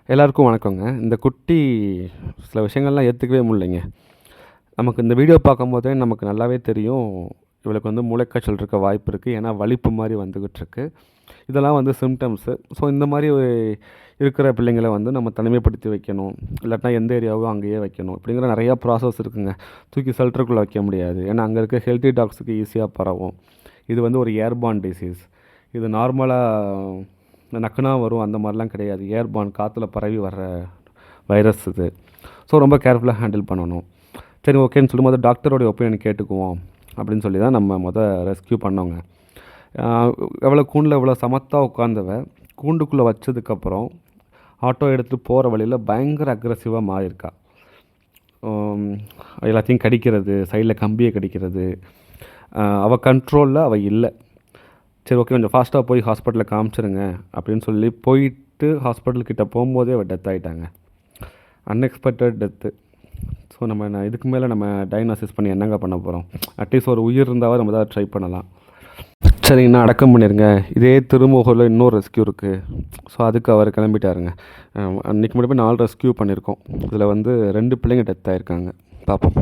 எல்லாருக்கும் வணக்கங்க. இந்த குட்டி சில விஷயங்கள்லாம் ஏத்துக்கவே முடியலைங்க. நமக்கு இந்த வீடியோ பார்க்கும்போதே நமக்கு நல்லாவே தெரியும், இவளுக்கு வந்து மூளைக்காய்ச்சல் இருக்க வாய்ப்பு இருக்கு. ஏன்னா வலிப்பு மாரி வந்துகிட்டுருக்கு. இதெல்லாம் வந்து சிம்ப்டம்ஸு. ஸோ இந்த மாரி இருக்கிற பிள்ளைங்கள வந்து நம்ம தனிமைப்படுத்தி வைக்கணும். இல்லாட்டினா எந்த ஏரியாவோ அங்கேயே வைக்கணும். இப்படிங்கிற நெறையா ப்ராசஸ் இருக்குங்க. தூக்கி ஷெல்டருக்குள்ள வைக்க முடியாது. ஏன்னா அங்க இருக்க ஹெல்த்தி டாக்ஸுக்கு ஈஸியா பரவும். இது வந்து ஒரு ஏர்பார்ன் டிசீஸ். இது நார்மலா நக்குனா வரும் அந்த மாரிலாம் கிடையாது. ஏர்பார்ன் காத்துல பரவி வர்ற வைரஸ் இது. ஸோ ரொம்ப கேர்ஃபுல்லா ஹேண்டில் பண்ணணும். சரி ஓகேன்னு சொல்லும்போது டாக்டரோடைய ஒப்பீனியன் கேட்டுக்குவோம் அப்படின்னு சொல்லி தான் நம்ம ரெஸ்க்யூ பண்ணோங்க. ஆ, எவ்வளோ கூண்டில் இவ்வளோ சமத்தா உட்காந்தவ கூண்டுக்குள்ளே வச்சதுக்கப்புறம் ஆட்டோ எடுத்துகிட்டு போகிற வழியில் பயங்கர அக்ரெசிவாக மாறியிருக்கா. ஆம், எல்லாத்தையும் கடிக்கிறது, சைடில் கம்பியை கடிக்கிறது. அவள் கண்ட்ரோலில் அவள் இல்லை. சரி ஓகே கொஞ்சம் ஃபாஸ்ட்டாக போய் ஹாஸ்பிட்டலில் காமிச்சிருங்க அப்படின்னு சொல்லி போயிட்டு ஹாஸ்பிட்டல்கிட்ட போகும்போதே அவள் டெத் ஆகிட்டாங்க. Unexpected death. ஸோ நான் இதுக்கு மேலே நம்ம டயக்னாசிஸ் பண்ணி என்னங்க பண்ண போகிறோம்? அட்லீஸ்ட் ஒரு உயிர் இருந்தாவது நம்ம தான் ட்ரை பண்ணலாம். சரிங்கண்ணா அடக்கம் பண்ணிடுங்க. இதே திருமூகூரில் இன்னொரு ரெஸ்க்யூ இருக்குது. ஸோ அதுக்கு அவர் கிளம்பிட்டாருங்க. அன்றைக்கி மட்டுமே 4 ரெஸ்க்யூ பண்ணியிருக்கோம். இதில் வந்து 2 பிள்ளைங்க டெத் ஆகிருக்காங்க. பார்ப்போம்.